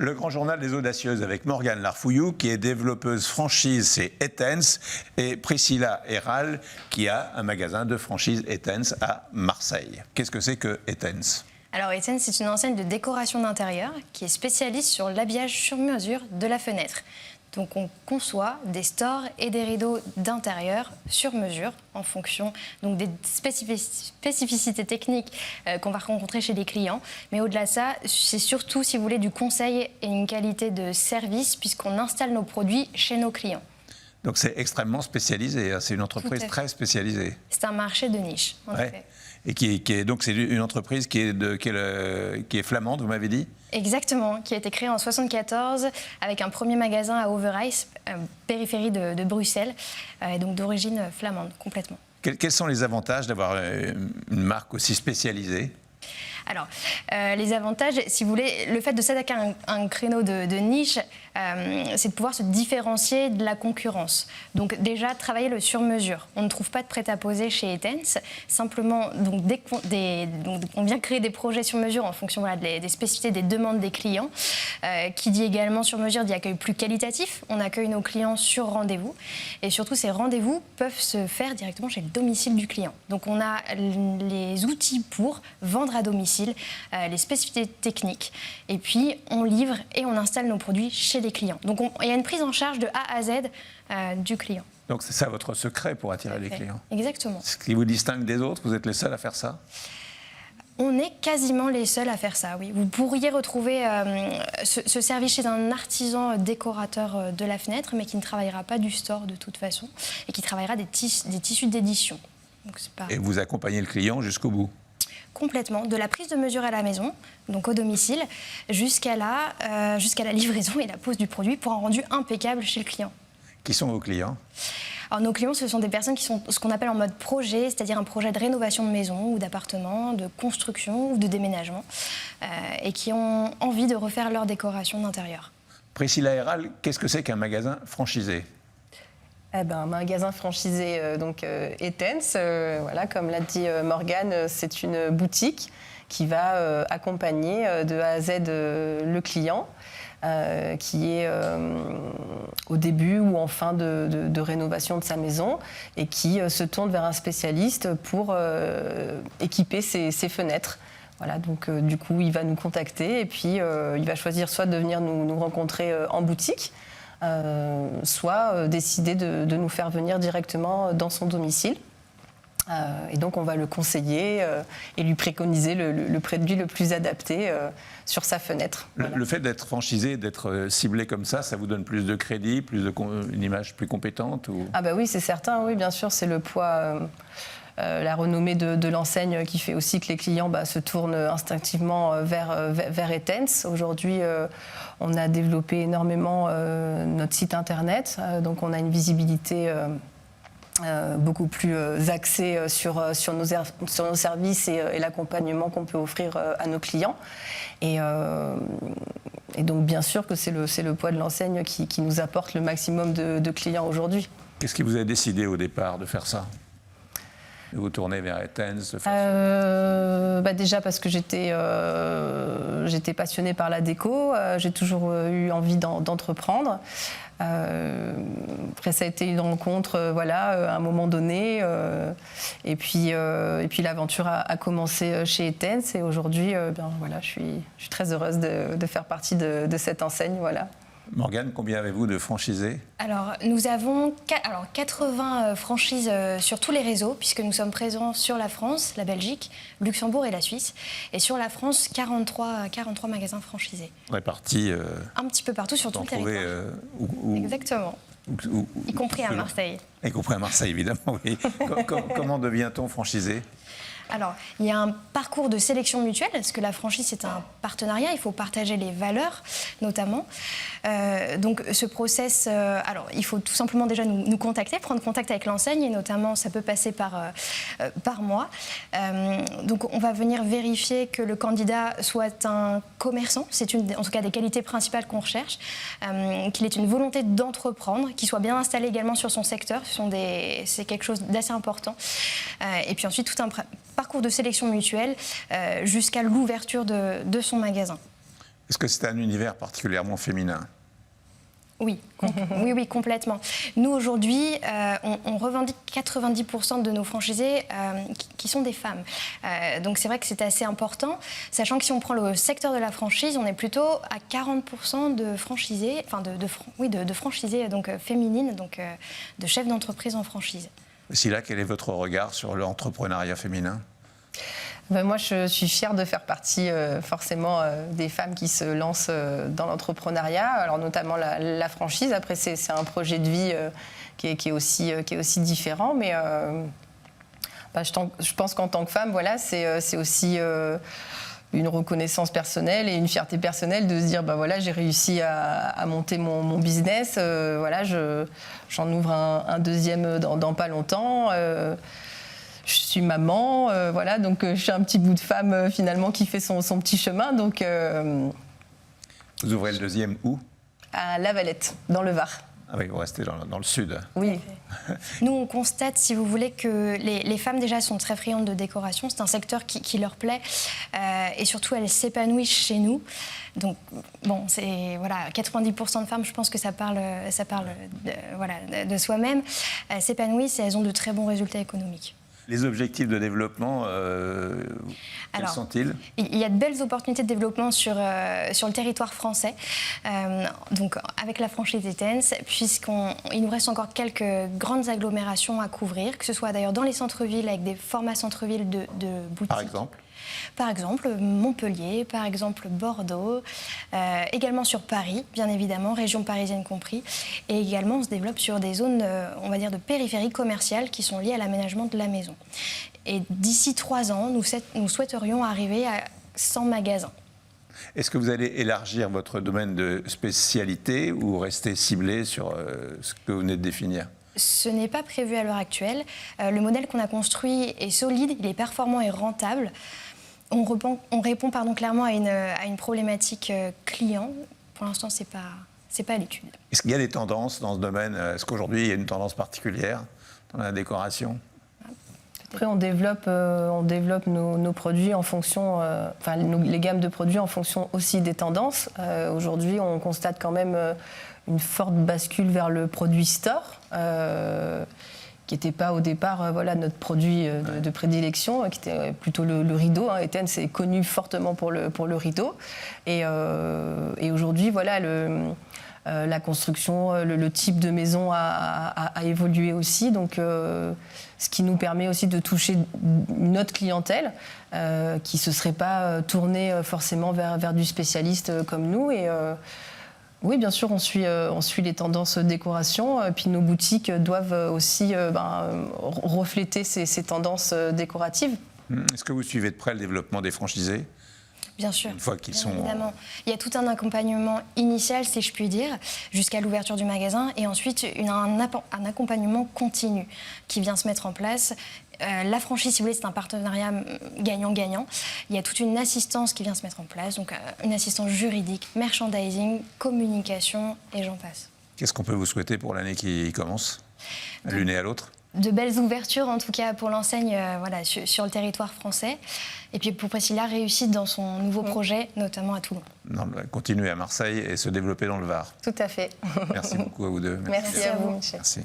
Le grand journal des audacieuses avec Morgane Larfouillou, qui est développeuse franchise chez Etense, et Priscilla Herral, qui a un magasin de franchise Etense à Marseille. Qu'est-ce que c'est que Etense ? Alors Etense, c'est une enseigne de décoration d'intérieur qui est spécialiste sur l'habillage sur mesure de la fenêtre. Donc on conçoit des stores et des rideaux d'intérieur sur mesure en fonction donc, des spécificités techniques qu'on va rencontrer chez les clients. Mais au-delà de ça, c'est surtout, si vous voulez, du conseil et une qualité de service puisqu'on installe nos produits chez nos clients. Donc c'est extrêmement spécialisé, hein. C'est une entreprise très spécialisée. C'est un marché de niche, en effet. Et donc c'est une entreprise qui est flamande, vous m'avez dit ? Exactement, qui a été créée en 1974 avec un premier magasin à Overijs, périphérie de Bruxelles, et donc d'origine flamande complètement. Quels sont les avantages d'avoir une marque aussi spécialisée ? Alors, les avantages, si vous voulez, le fait de s'attaquer à un créneau de niche, c'est de pouvoir se différencier de la concurrence. Donc déjà, travailler le sur-mesure. On ne trouve pas de prêt-à-poser chez Etense. Simplement, donc, on vient créer des projets sur-mesure en fonction des spécificités, des demandes des clients. Qui dit également sur-mesure dit accueil plus qualitatif. On accueille nos clients sur rendez-vous. Et surtout, ces rendez-vous peuvent se faire directement chez le domicile du client. Donc on a les outils pour vendre à domicile, les spécificités techniques, et puis on livre et on installe nos produits chez les clients. Donc il y a une prise en charge de A à Z du client. Donc c'est ça votre secret pour attirer les clients ? Exactement. Ce qui vous distingue des autres, vous êtes les seuls à faire ça ? On est quasiment les seuls à faire ça, oui. Vous pourriez retrouver ce service chez un artisan décorateur de la fenêtre, mais qui ne travaillera pas du store de toute façon, et qui travaillera des tissus d'édition. Donc, c'est pas... Et vous accompagnez le client jusqu'au bout ? Complètement, de la prise de mesure à la maison, donc au domicile, jusqu'à la livraison et la pose du produit pour un rendu impeccable chez le client. Qui sont vos clients ? Alors, nos clients, ce sont des personnes qui sont ce qu'on appelle en mode projet, c'est-à-dire un projet de rénovation de maison ou d'appartement, de construction ou de déménagement, et qui ont envie de refaire leur décoration d'intérieur. Priscilla Herral, qu'est-ce que c'est qu'un magasin franchisé ? Un magasin franchisé, Etense, voilà, comme l'a dit Morgane, c'est une boutique qui va accompagner de A à Z le client, qui est au début ou en fin de rénovation de sa maison et qui se tourne vers un spécialiste pour équiper ses fenêtres. Voilà, donc du coup, il va nous contacter et puis il va choisir soit de venir nous rencontrer en boutique, soit décider de nous faire venir directement dans son domicile. Et donc on va le conseiller et lui préconiser le produit le plus adapté sur sa fenêtre. Voilà. Le fait d'être franchisé, d'être ciblé comme ça vous donne plus de crédit, une image plus compétente ou... Ah bah oui, c'est certain, oui, bien sûr, c'est le poids... la renommée de l'enseigne qui fait aussi que les clients se tournent instinctivement vers Etense. Aujourd'hui, on a développé énormément notre site internet, donc on a une visibilité beaucoup plus axée sur nos services et l'accompagnement qu'on peut offrir à nos clients. Et donc bien sûr que c'est le poids de l'enseigne qui nous apporte le maximum de clients aujourd'hui. Qu'est-ce qui vous a décidé au départ de faire ça ? De vous tourner vers Etense ? Déjà parce que j'étais passionnée par la déco, j'ai toujours eu envie d'entreprendre. Après ça a été une rencontre, à un moment donné, et puis l'aventure a commencé chez Etense et aujourd'hui, je suis très heureuse de faire partie de cette enseigne, voilà. Morgane, combien avez-vous de franchisés ? Alors, nous avons 80 franchises sur tous les réseaux, puisque nous sommes présents sur la France, la Belgique, Luxembourg et la Suisse. Et sur la France, 43 magasins franchisés. Répartis un petit peu partout sur tout le territoire. Exactement. Y compris à Marseille. Y compris à Marseille, évidemment, oui. Comment devient-on franchisé ? Alors, il y a un parcours de sélection mutuelle, parce que la franchise, c'est un partenariat, il faut partager les valeurs, notamment. Donc, ce process, il faut tout simplement déjà nous contacter, prendre contact avec l'enseigne, et notamment, ça peut passer par moi. Donc, on va venir vérifier que le candidat soit un commerçant, c'est en tout cas des qualités principales qu'on recherche, qu'il ait une volonté d'entreprendre, qu'il soit bien installé également sur son secteur, c'est quelque chose d'assez important. Et puis ensuite, tout un parcours de sélection mutuelle jusqu'à l'ouverture de son magasin. Est-ce que c'est un univers particulièrement féminin ? Oui, oui, complètement. Nous, aujourd'hui, on revendique 90% de nos franchisés qui sont des femmes. Donc, c'est vrai que c'est assez important, sachant que si on prend le secteur de la franchise, on est plutôt à 40% de franchisés, enfin de franchisés donc, féminines, donc de chefs d'entreprise en franchise. Priscilla, quel est votre regard sur l'entrepreneuriat féminin ? Ben moi, je suis fière de faire partie forcément des femmes qui se lancent dans l'entrepreneuriat, alors notamment la franchise. Après, c'est un projet de vie qui est aussi différent, mais je pense qu'en tant que femme, voilà, c'est aussi une reconnaissance personnelle et une fierté personnelle de se dire ben voilà, j'ai réussi à monter mon business, voilà, j'en ouvre un deuxième dans pas longtemps. Je suis maman, voilà, donc je suis un petit bout de femme finalement qui fait son petit chemin. Donc, vous ouvrez le deuxième où ? À La Valette, dans le Var. Ah oui, vous restez dans le sud. Oui. Nous, on constate, si vous voulez, que les femmes déjà sont très friandes de décoration. C'est un secteur qui leur plaît et surtout elles s'épanouissent chez nous. Donc, bon, c'est voilà, 90% de femmes, je pense que ça parle de soi-même. Elles s'épanouissent et elles ont de très bons résultats économiques. Les objectifs de développement, quels sont-ils ? Il y a de belles opportunités de développement sur le territoire français, donc avec la franchise Etense, puisqu'il nous reste encore quelques grandes agglomérations à couvrir, que ce soit d'ailleurs dans les centres-villes avec des formats centres-villes de boutiques. Par exemple, Montpellier, par exemple Bordeaux, également sur Paris, bien évidemment, région parisienne compris, et également on se développe sur des zones, on va dire, de périphérie commerciale qui sont liées à l'aménagement de la maison. Et d'ici 3 ans, nous souhaiterions arriver à 100 magasins. Est-ce que vous allez élargir votre domaine de spécialité ou rester ciblé sur ce que vous venez de définir ? Ce n'est pas prévu à l'heure actuelle. Le modèle qu'on a construit est solide, il est performant et rentable. On répond clairement à une problématique client. Pour l'instant, c'est pas à l'étude. Est-ce qu'il y a des tendances dans ce domaine ? Est-ce qu'aujourd'hui, il y a une tendance particulière dans la décoration ? Après, on développe nos produits en fonction, les gammes de produits en fonction aussi des tendances. Aujourd'hui, on constate quand même une forte bascule vers le produit store, qui n'était pas au départ notre produit de prédilection, qui était plutôt le rideau. Etense est connu fortement pour le rideau. Et aujourd'hui, voilà, la construction, le type de maison a évolué aussi. Donc, ce qui nous permet aussi de toucher une autre clientèle qui ne se serait pas tournée forcément vers du spécialiste comme nous. Et oui, bien sûr, on suit les tendances décoration. Puis nos boutiques doivent aussi refléter ces tendances décoratives. Est-ce que vous suivez de près le développement des franchisés ? Bien sûr. Une fois qu'ils sont... Évidemment. Il y a tout un accompagnement initial, si je puis dire, jusqu'à l'ouverture du magasin, et ensuite un accompagnement continu qui vient se mettre en place. La franchise, si vous voulez, c'est un partenariat gagnant-gagnant. Il y a toute une assistance qui vient se mettre en place, donc une assistance juridique, merchandising, communication, et j'en passe. Qu'est-ce qu'on peut vous souhaiter pour l'année qui commence, à l'une et à l'autre ? De belles ouvertures, en tout cas pour l'enseigne sur le territoire français. Et puis pour Priscilla, réussite dans son nouveau projet, notamment à Toulon. Continuer à Marseille et se développer dans le Var. Tout à fait. Merci beaucoup à vous deux. Merci à vous. Merci.